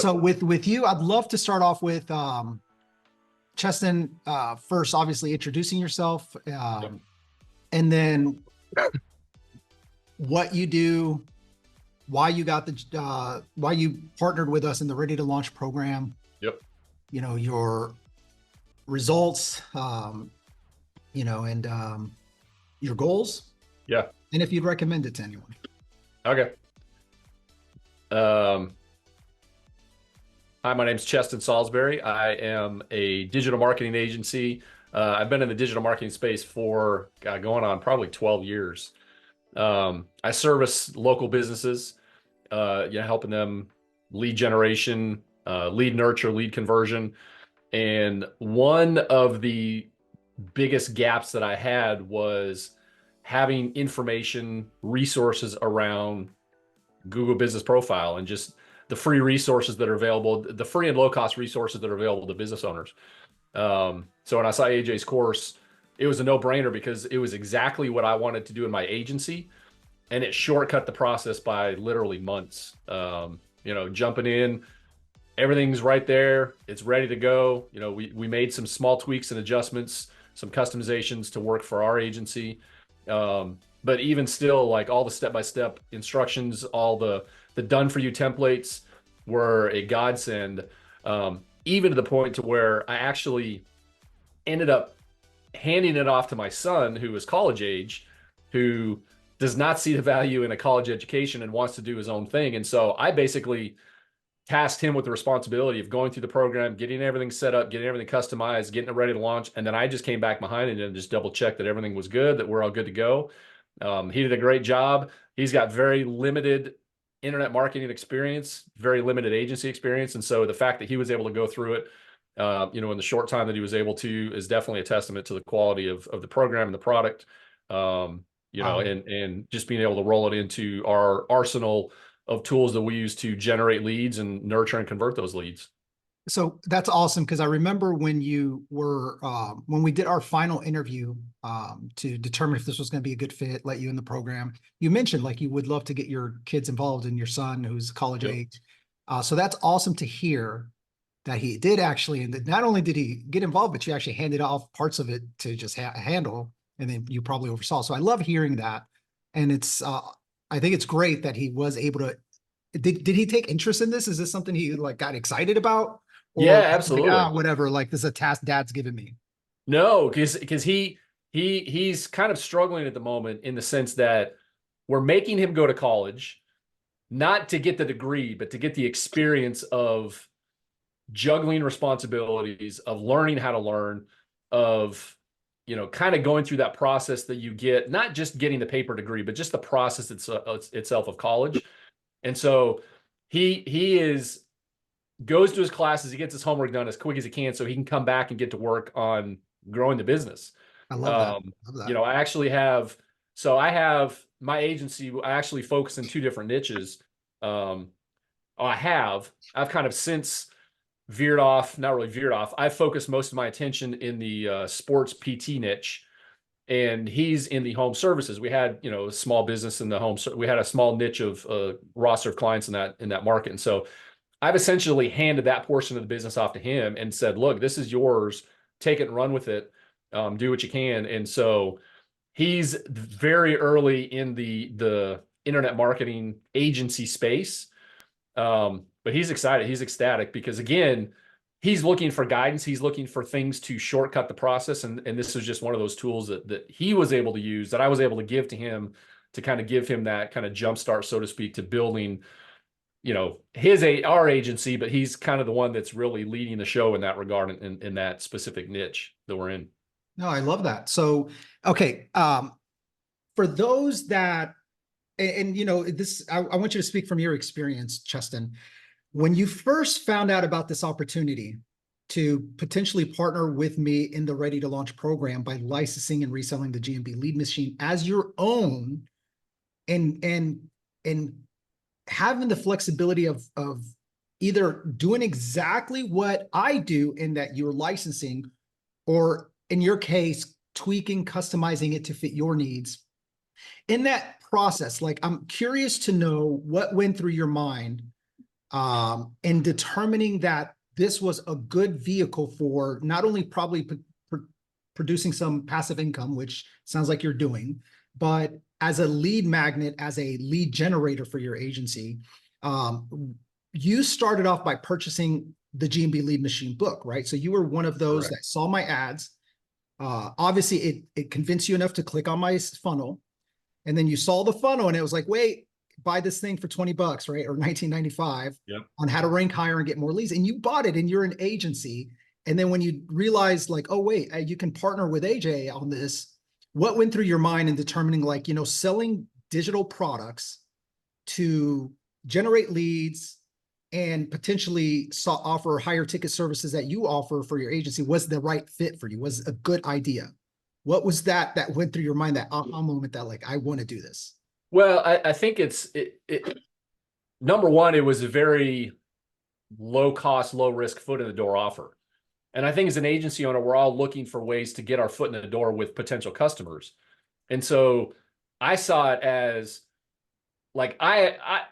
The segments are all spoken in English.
So Yep. with you, I'd love to start off with Chestin, first, obviously introducing yourself, Yep. and then what you do, why you got why you partnered with us in the Ready to Launch program, Yep. your results, and your goals, Yeah. and if you'd recommend it to anyone. Okay. Um, Hi, my name's Chestin Salisbury. I am a digital marketing agency. I've been in the digital marketing space for going on probably 12 years. I service local businesses, helping them lead generation, lead nurture, lead conversion. And one of the biggest gaps that I had was having information, resources around Google Business Profile and just the free resources that are available, the free and low cost resources that are available to business owners. So when I saw AJ's course, it was a no brainer because it was exactly what I wanted to do in my agency. And it shortcut the process by literally months. Jumping in, everything's right there. It's ready to go. We made some small tweaks and adjustments, some customizations to work for our agency. But even still, like all the step-by-step instructions, all the done for you templates were a godsend. Even to the point to where I actually ended up handing it off to my son, who is college age, who does not see the value in a college education and wants to do his own thing. And so I basically tasked him with the responsibility of going through the program, getting everything set up, getting everything customized, getting it ready to launch. And then I just came back behind it and just double checked that everything was good, that we're all good to go. He did a great job. He's got very limited internet marketing experience, very limited agency experience. And so the fact that he was able to go through it, in the short time that he was able to is definitely a testament to the quality of the program and the product, Wow. and just being able to roll it into our arsenal of tools that we use to generate leads and nurture and convert those leads. So that's awesome because I remember when you were when we did our final interview to determine if this was going to be a good fit, let you in the program. You mentioned like you would love to get your kids involved and your son who's college Yep. age. So that's awesome to hear that he did actually, and that not only did he get involved, but you actually handed off parts of it to just handle, and then you probably oversaw. So I love hearing that, and I think it's great that he was able to. Did he take interest in this? Is this something he like got excited about? Yeah, Or like, absolutely. whatever, like this is a task dad's given me. No, because he's kind of struggling at the moment in the sense that we're making him go to college, not to get the degree, but to get the experience of juggling responsibilities, of learning how to learn, of kind of going through that process that you get, not just getting the paper degree, but just the process itself of college. And so he is goes to his classes, he gets his homework done as quick as he can so he can come back and get to work on growing the business. I love that. Um, Love that. I actually have, so I have my agency, I actually focus in two different niches. Um, I've kind of since veered off, not really veered off. I focused most of my attention in the sports PT niche, and he's in the home services. We had, a small business in the home. We had a small niche of roster of clients in that market. And so I've essentially handed that portion of the business off to him and said, look, this is yours. Take it and run with it. Do what you can. And so he's very early in the internet marketing agency space. But he's excited. He's ecstatic because, again, he's looking for guidance. He's looking for things to shortcut the process. And this is just one of those tools that he was able to use, that I was able to give to him, to kind of give him that kind of jumpstart, so to speak, to building our agency. But he's kind of the one that's really leading the show in that regard, in that specific niche that we're in. No, I love that. So, okay. For those that, this, I want you to speak from your experience, Chestin. When you first found out about this opportunity to potentially partner with me in the Ready to Launch program by licensing and reselling the GMB lead machine as your own, and having the flexibility of either doing exactly what I do in that you're licensing, or in your case, tweaking, customizing it to fit your needs. In that process, like, I'm curious to know what went through your mind in determining that this was a good vehicle for not only probably producing some passive income, which sounds like you're doing, but as a lead magnet, as a lead generator for your agency. You started off by purchasing the G&B Lead Machine book, right? So you were one of those Correct. that saw my ads. Obviously, it convinced you enough to click on my funnel, and then you saw the funnel, and it was like, wait, buy this thing for $20, right, or 19.95 Yep. on how to rank higher and get more leads, and you bought it, and you're an agency. And then when you realized, like, oh wait, you can partner with AJ on this, what went through your mind in determining, like, selling digital products to generate leads and potentially offer higher ticket services that you offer for your agency was the right fit for you, was a good idea? What was that went through your mind, that aha moment that, like, I want to do this? Well, I think number one, it was a very low cost, low risk foot in the door offer. And I think as an agency owner, we're all looking for ways to get our foot in the door with potential customers. And so I saw it as like,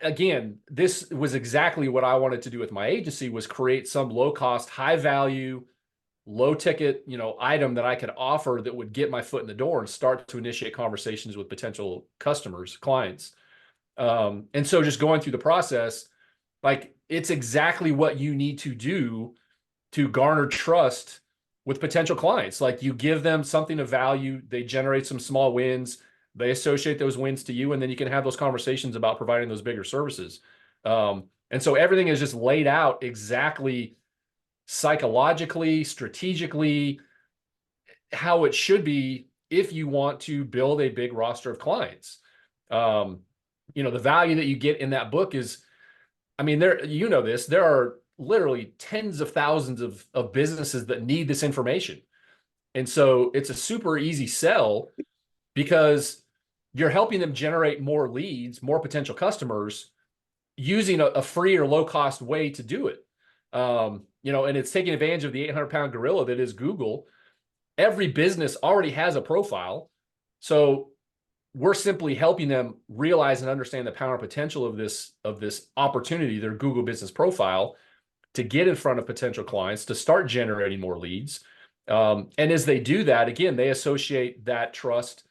again, this was exactly what I wanted to do with my agency, was create some low cost, high value, low ticket, item that I could offer that would get my foot in the door and start to initiate conversations with potential customers, clients. And so just going through the process, like, it's exactly what you need to do to garner trust with potential clients. Like, you give them something of value, they generate some small wins, they associate those wins to you, and then you can have those conversations about providing those bigger services. And so everything is just laid out exactly psychologically, strategically, how it should be if you want to build a big roster of clients. The value that you get in that book is, I mean, there are literally tens of thousands of businesses that need this information. And so it's a super easy sell because you're helping them generate more leads, more potential customers, using a free or low cost way to do it. And it's taking advantage of the 800-pound gorilla that is Google. Every business already has a profile. So we're simply helping them realize and understand the power and potential of this opportunity, their Google business profile, to get in front of potential clients, to start generating more leads. And as they do that, again, they associate that trust,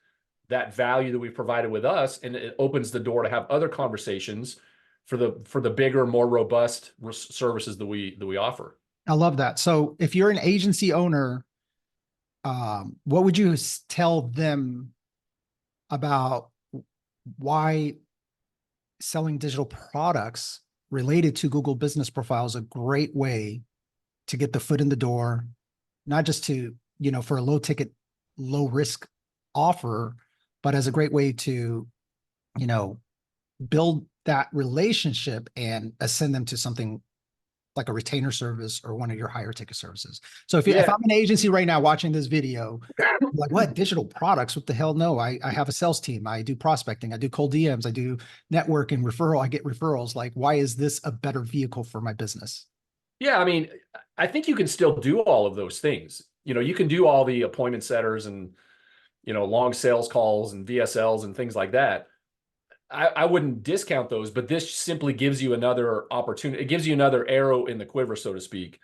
that value that we've provided with us, and it opens the door to have other conversations for the bigger, more robust services that we offer. I love that. So if you're an agency owner, what would you tell them about why selling digital products related to Google business profile is a great way to get the foot in the door, not just to, for a low ticket, low risk offer, but as a great way to, build that relationship and ascend them to something like a retainer service or one of your higher ticket services. So if I'm an agency right now watching this video, like, what digital products? What the hell? No, I have a sales team. I do prospecting. I do cold DMs. I do network and referral. I get referrals. Like, why is this a better vehicle for my business? Yeah, I mean, I think you can still do all of those things. You can do all the appointment setters and, long sales calls and VSLs and things like that. I wouldn't discount those, but this simply gives you another opportunity. It gives you another arrow in the quiver, so to speak,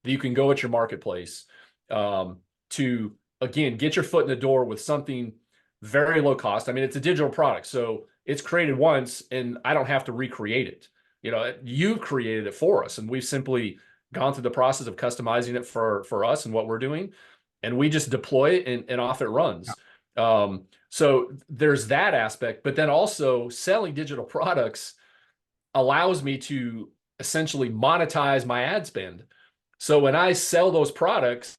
that you can go at your marketplace to, again, get your foot in the door with something very low cost. I mean, it's a digital product, so it's created once, and I don't have to recreate it. You created it for us, and we've simply gone through the process of customizing it for us and what we're doing, and we just deploy it and off it runs. So there's that aspect, but then also selling digital products allows me to essentially monetize my ad spend. So when I sell those products,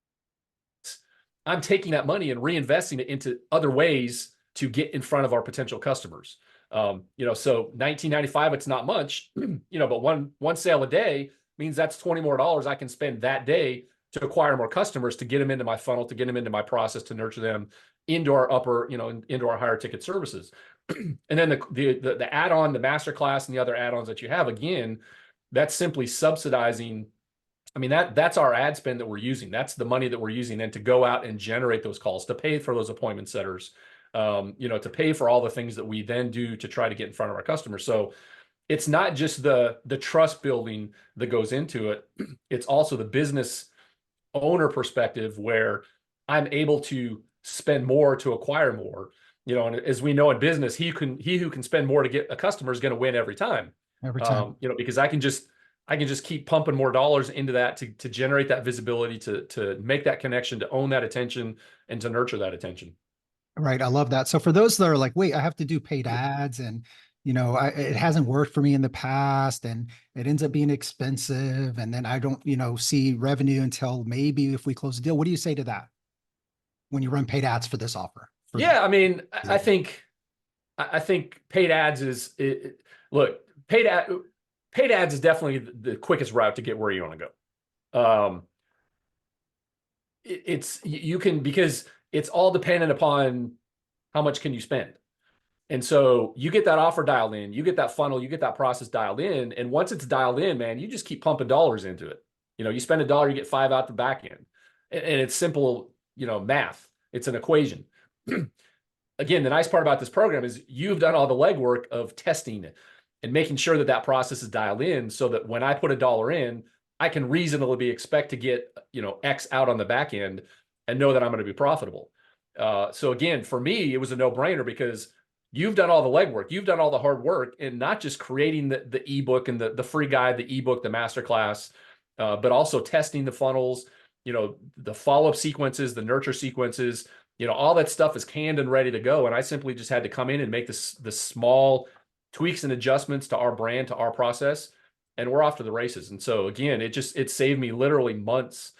I'm taking that money and reinvesting it into other ways to get in front of our potential customers. So 19.95, it's not much, but one sale a day means that's $20 more I can spend that day to acquire more customers, to get them into my funnel, to get them into my process, to nurture them into our into our higher ticket services. And then the add-on, the masterclass, and the other add-ons that you have, again, that's simply subsidizing. I mean, that's our ad spend that we're using. That's the money that we're using then to go out and generate those calls, to pay for those appointment setters, to pay for all the things that we then do to try to get in front of our customers. So it's not just the trust building that goes into it. It's also the business owner perspective where I'm able to spend more to acquire more. And as we know in business, he who can spend more to get a customer is going to win every time. Every time. Because I can just keep pumping more dollars into that to generate that visibility, to make that connection, to own that attention, and to nurture that attention. Right. I love that. So for those that are like, wait, I have to do paid ads and it hasn't worked for me in the past and it ends up being expensive. And then I don't, see revenue until maybe if we close the deal. What do you say to that when you run paid ads for this offer? Yeah, I mean, I think paid ads look, paid ads is definitely the quickest route to get where you want to go. It's you can, because it's all dependent upon how much can you spend. And so you get that offer dialed in, you get that funnel, you get that process dialed in. And once it's dialed in, man, you just keep pumping dollars into it. You spend $1, you get 5 out the back end. And it's simple, math. It's an equation. Again, the nice part about this program is you've done all the legwork of testing and making sure that that process is dialed in so that when I put $1 in, I can reasonably expect to get, X out on the back end and know that I'm going to be profitable. So again, for me, it was a no-brainer because you've done all the legwork, you've done all the hard work, and not just creating the ebook and the free guide, the ebook, the masterclass, but also testing the funnels, the follow-up sequences, the nurture sequences, all that stuff is canned and ready to go. And I simply just had to come in and make the small tweaks and adjustments to our brand, to our process, and we're off to the races. And so again, it saved me literally months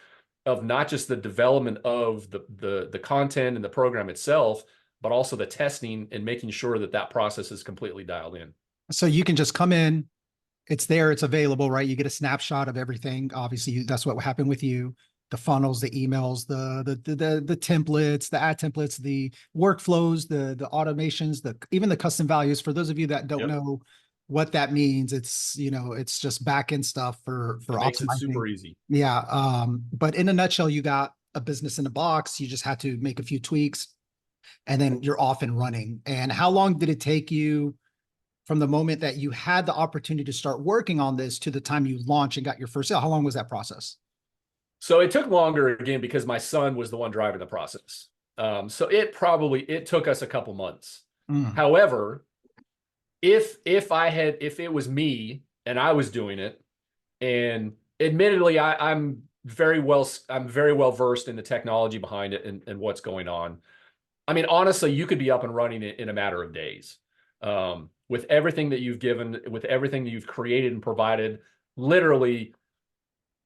of not just the development of the content and the program itself, but also the testing and making sure that that process is completely dialed in. So you can just come in, it's there, it's available, right? You get a snapshot of everything. Obviously, that's what happened with you. The funnels, the emails, the templates, the ad templates, the workflows, the automations, even the custom values. For those of you that don't know what that means, it's just back end stuff for It makes it optimizing. super easy. Yeah. But in a nutshell, you got a business in a box. You just had to make a few tweaks and then you're off and running. And how long did it take you from the moment that you had the opportunity to start working on this to the time you launched and got your first sale? How long was that process? So it took longer again because my son was the one driving the process. So it took us a couple months. Mm. However, if it was me and I was doing it, and admittedly I'm very well versed in the technology behind it and what's going on. I mean, honestly, you could be up and running in a matter of days. With everything that you've given, with everything that you've created and provided, literally,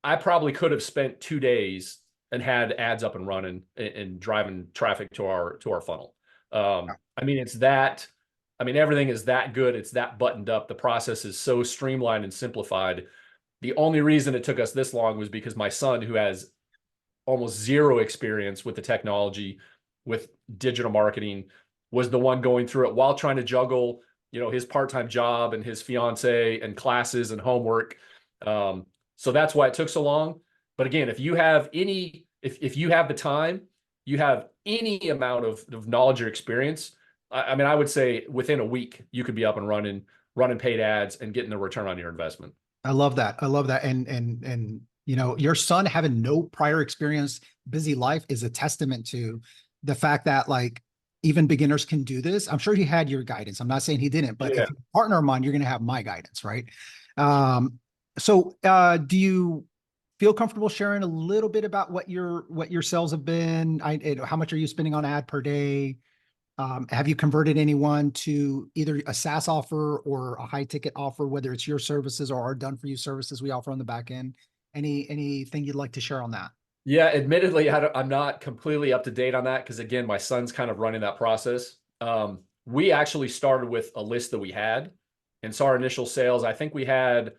I probably could have spent 2 days and had ads up and running and driving traffic to our funnel. I mean, everything is that good. It's that buttoned up. The process is so streamlined and simplified. The only reason it took us this long was because my son, who has almost zero experience with the technology, with digital marketing, was the one going through it while trying to juggle, his part-time job and his fiance and classes and homework. So that's why it took so long. But again, if you have the time, you have any amount of knowledge or experience, I mean, I would say within a week, you could be up and running paid ads and getting the return on your investment. I love that. I love that. And your son having no prior experience, busy life is a testament to the fact that like even beginners can do this. I'm sure he had your guidance. I'm not saying he didn't, but if you partner of mine, you're going to have my guidance, right? Do you feel comfortable sharing a little bit about what your sales have been? How much are you spending on ad per day? Have you converted anyone to either a SaaS offer or a high ticket offer, whether it's your services or our done for you services we offer on the back end? Anything you'd like to share on that? Yeah, admittedly, I'm not completely up to date on that because again, my son's kind of running that process. We actually started with a list that we had, and so our initial sales, I think we had,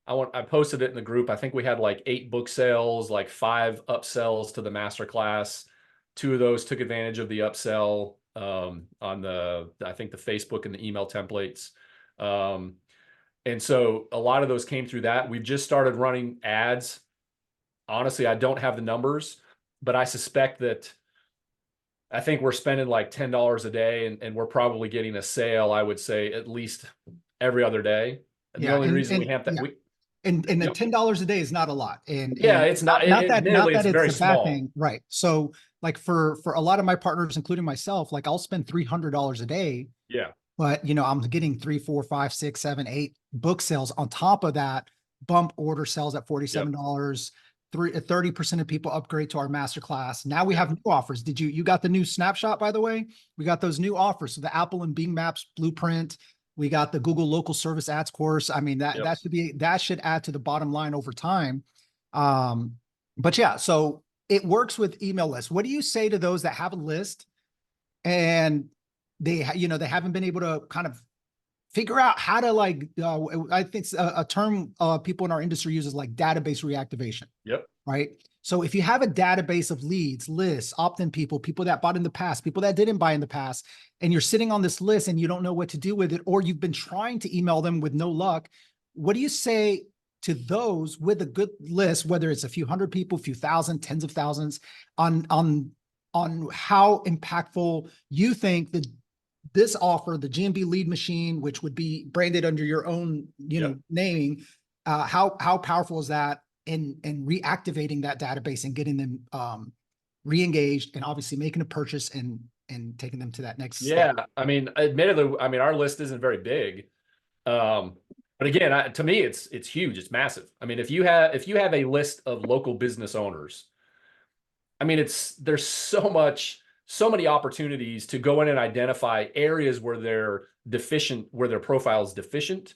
I posted it in the group. I think we had like 8 book sales, like 5 upsells to the masterclass. 2 of those took advantage of the upsell on I think the Facebook and the email templates. And so a lot of those came through that. We've just started running ads. Honestly, I don't have the numbers, but I suspect that I think we're spending like $10 a day and we're probably getting a sale, I would say, at least every other day. The Yeah. only reason we And have that, yeah. we, And the yep. $10 a day is not a lot. Yeah, And it's not, not admittedly, that it's it's very a bad small. thing. Right. So like for a lot of my partners, including myself, like I'll spend $300 a day, Yeah. but I'm getting 3, 4, 5, 6, 7, 8 book sales on top of that. Bump order sales at Yep. $47. 30% of people upgrade to our masterclass. Now we Yep. have new offers. You got the new snapshot, by the way? We got those new offers. So the Apple and Bing Maps blueprint. We got the Google local service ads course. I mean, Yep. that should add to the bottom line over time. But yeah, so it works with email lists. What do you say to those that have a list and they haven't been able to kind of figure out how to I think it's a term people in our industry uses like database reactivation, Yep. right? So if you have a database of leads, lists, opt-in people that bought in the past, people that didn't buy in the past, and you're sitting on this list and you don't know what to do with it, or you've been trying to email them with no luck, what do you say to those with a good list, whether it's a few hundred people, a few thousand, tens of thousands, on how impactful you think that this offer, the GMB lead machine, which would be branded under your own, Yep. naming, how powerful is that in reactivating that database and getting them re-engaged and obviously making a purchase and taking them to that next Yeah. step? I mean, admittedly, I mean, our list isn't very big. But again, to me, it's huge. It's massive. I mean, if you have a list of local business owners, I mean, there's so many opportunities to go in and identify areas where they're deficient, where their profile is deficient.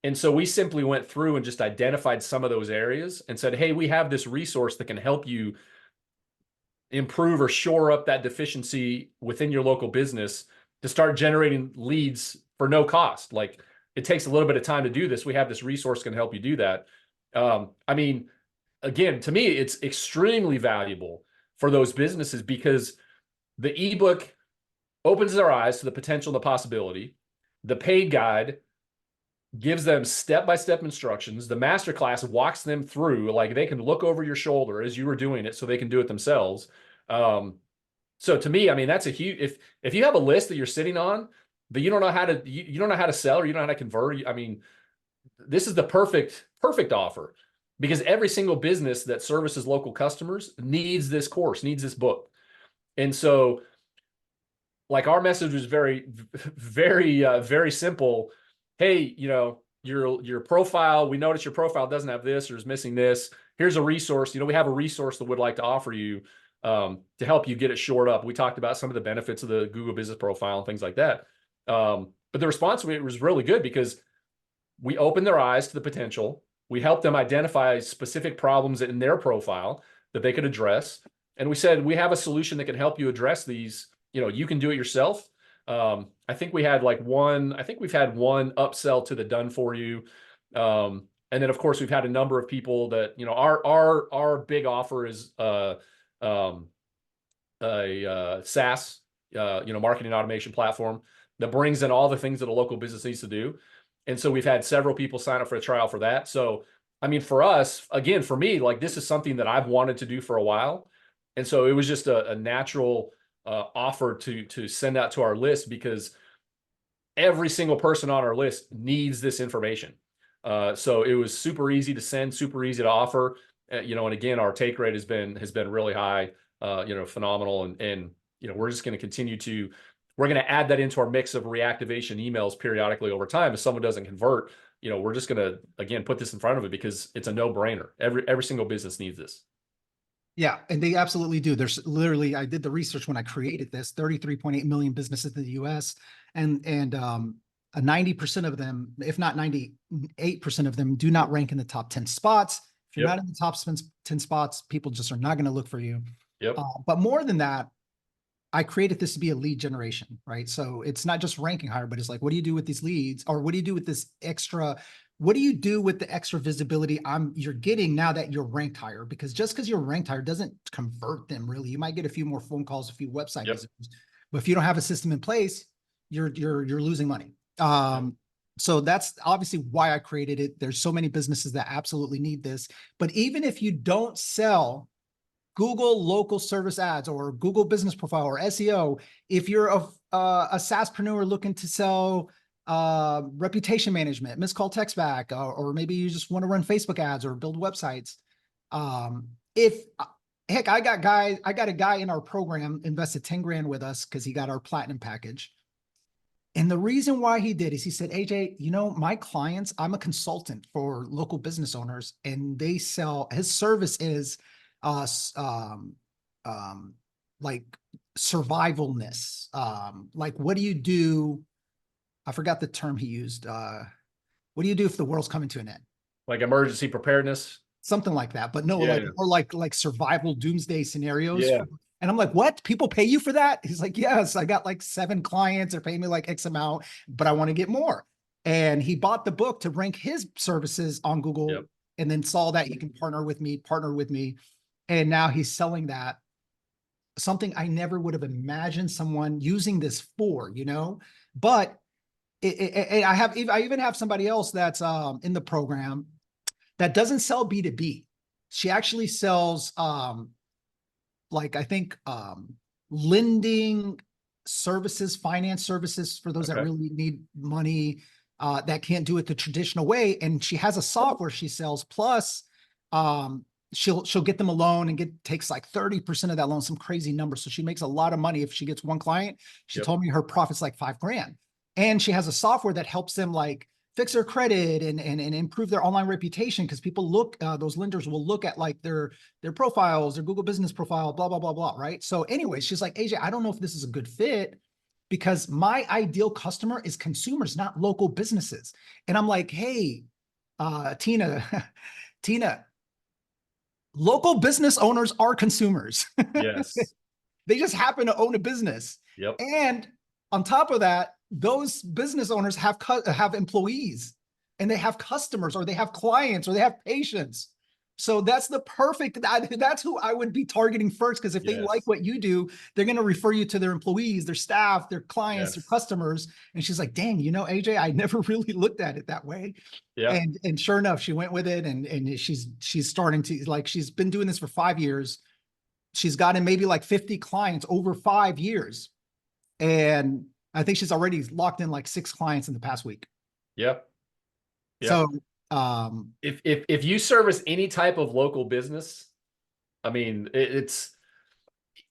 And so we simply went through and just identified some of those areas and said, hey, we have this resource that can help you improve or shore up that deficiency within your local business to start generating leads for no cost. Like, it takes a little bit of time to do this. We have this resource can help you do that. I mean, again, to me, it's extremely valuable for those businesses because the ebook opens their eyes to the potential and the possibility. The paid guide gives them step-by-step instructions. The masterclass walks them through, like they can look over your shoulder as you were doing it so they can do it themselves. So to me, I mean, that's a huge, if you have a list that you're sitting on, but you don't know how to, you don't know how to sell or you don't know how to convert. I mean, this is the perfect offer because every single business that services local customers needs this course, needs this book. And so like our message was very simple. Hey, your profile, we notice your profile doesn't have this or is missing this. Here's a resource. We have a resource that would like to offer you to help you get it shored up. We talked about some of the benefits of the Google Business Profile and things like that. But the response was really good because we opened their eyes to the potential. We helped them identify specific problems in their profile that they could address. And we said, we have a solution that can help you address these. You can do it yourself. I think we've had one upsell to the done for you. And then of course we've had a number of people that, our big offer is a SaaS, marketing automation platform that brings in all the things that a local business needs to do. And so we've had several people sign up for a trial for that. So, I mean, for us, again, for me, like this is something that I've wanted to do for a while. And so it was just a natural offer to send out to our list because every single person on our list needs this information. So it was super easy to send, super easy to offer, and again, our take rate has been really high, phenomenal. And we're just going to continue we're going to add that into our mix of reactivation emails periodically over time. If someone doesn't convert, we're just going to, again, put this in front of it because it's a no brainer. Every single business needs this. Yeah, and they absolutely do. There's literally, I did the research when I created this, 33.8 million businesses in the US, and 90% of them, if not 98% of them, do not rank in the top 10 spots. If you're Yep. not in the top 10 spots, people just are not going to look for you. Yep. But more than that, I created this to be a lead generation, right? So it's not just ranking higher, but it's like, what do you do with these leads? Or what do you do with this extra? What do you do with the extra visibility you're getting now that you're ranked higher? Because just because you're ranked higher doesn't convert them really. You might get a few more phone calls, a few website Yep. visitors, but if you don't have a system in place, you're losing money. So that's obviously why I created it. There's so many businesses that absolutely need this. But even if you don't sell Google local service ads or Google business profile or SEO, if you're a SaaSpreneur looking to sell reputation management, missed call text back, or maybe you just want to run Facebook ads or build websites. If heck, I got a guy in our program invested 10 grand with us because he got our platinum package. And the reason why he did is he said, AJ, you know, my clients, I'm a consultant for local business owners, and they sell, his service is like survivalness. Like, what do you do? I forgot the term he used. What do you do if the world's coming to an end? Like emergency preparedness. Something like that, but no, like Yeah. more like survival doomsday scenarios. Yeah. And I'm like, what? People pay you for that? He's like, yes, I got like 7 clients. They're paying me like X amount, but I want to get more. And he bought the book to rank his services on Google, Yep. and then saw that you can partner with me. And now he's selling that, something I never would have imagined someone using this for, you know, but I even have somebody else that's in the program that doesn't sell B2B. She actually sells like, I think lending services, finance services for those that Okay. really need money, that can't do it the traditional way. And she has a software she sells, plus she'll get them a loan and takes like 30% of that loan, some crazy number. So she makes a lot of money if she gets one client. She Yep. told me her profit's like 5 grand. And she has a software that helps them like fix their credit and improve their online reputation, because people look, those lenders will look at like their profiles, their Google business profile, blah, blah, blah, blah, right? So anyways, she's like, AJ, I don't know if this is a good fit, because my ideal customer is consumers, not local businesses. And I'm like, hey, Tina, Tina, local business owners are consumers. Yes. They just happen to own a business. Yep. And on top of that, those business owners have employees, and they have customers, or they have clients, or they have patients. So that's the perfect, that's who I would be targeting first, because if they like Yes. what you do, they're going to refer you to their employees, their staff, their clients, their Yes. customers. And she's like, dang, you know, AJ, I never really looked at it that way. Yeah. And sure enough, she went with it, and she's starting to, like, she's been doing this for 5 years. She's gotten maybe like 50 clients over 5 years. And I think she's already locked in like 6 clients in the past week. Yep. Yep. So, If you service any type of local business, I mean, it's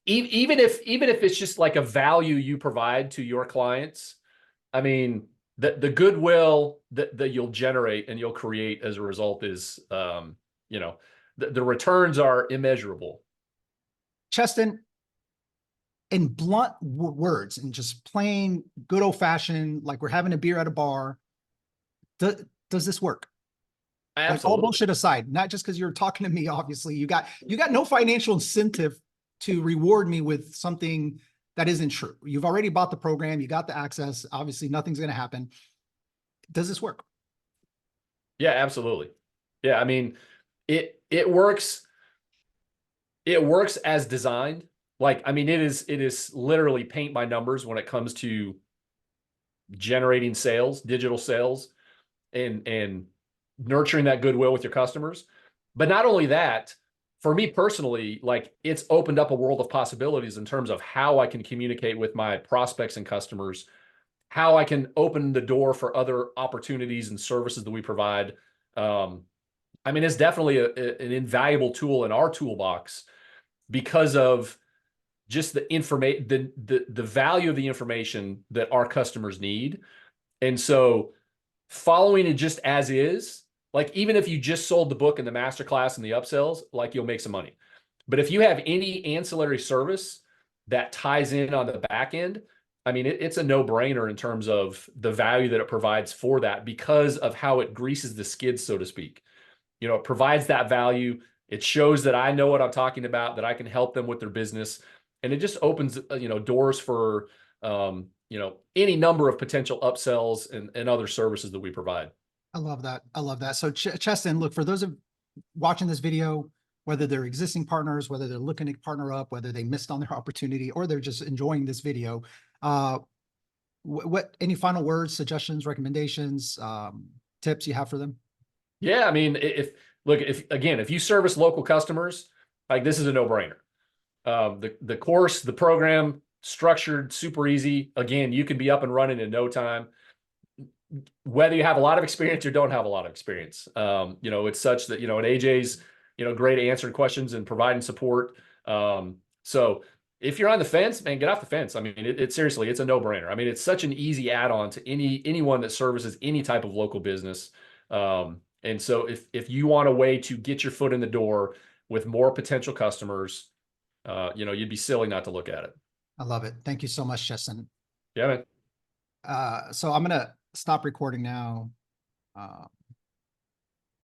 even if it's just like a value you provide to your clients, I mean, the goodwill that you'll generate and you'll create as a result is, you know, the returns are immeasurable. Chestin, in blunt words and just plain good old fashioned, like we're having a beer at a bar, does this work? Like, all Absolutely. bullshit aside, not just because you're talking to me, obviously, you got no financial incentive to reward me with something that isn't true. You've already bought the program, you got the access. Obviously, nothing's going to happen. Does this work? Yeah, absolutely. Yeah, I mean, it works. It works as designed. Like, I mean, it is literally paint by numbers when it comes to generating sales, digital sales, and nurturing that goodwill with your customers. But not only that, for me personally, like, it's opened up a world of possibilities in terms of how I can communicate with my prospects and customers, how I can open the door for other opportunities and services that we provide. I mean, it's definitely an invaluable tool in our toolbox because of just the information, the value of the information that our customers need. And so following it just as is, like, even if you just sold the book and the masterclass and the upsells, like, you'll make some money. But if you have any ancillary service that ties in on the back end, I mean, it's a no-brainer in terms of the value that it provides for that, because of how it greases the skids, so to speak. You know, it provides that value. It shows that I know what I'm talking about, that I can help them with their business. And it just opens, you know, doors for, you know, any number of potential upsells and other services that we provide. I love that. I love that. So, Chestin, look, for those of watching this video, whether they're existing partners, whether they're looking to partner up, whether they missed on their opportunity, or they're just enjoying this video, what any final words, suggestions, recommendations, tips you have for them? Yeah, I mean, if you service local customers, like, this is a no-brainer. The course, the program, structured, super easy. Again, you can be up and running in no time. whether you have a lot of experience or don't have a lot of experience. It's such that, and AJ's, great at answering questions and providing support. So if you're on the fence, man, get off the fence. I mean, it seriously, it's a no-brainer. I mean, it's such an easy add-on to anyone that services any type of local business. And so if you want a way to get your foot in the door with more potential customers, you'd be silly not to look at it. I love it. Thank you so much, Chestin. Yeah, man. So I'm gonna stop recording now.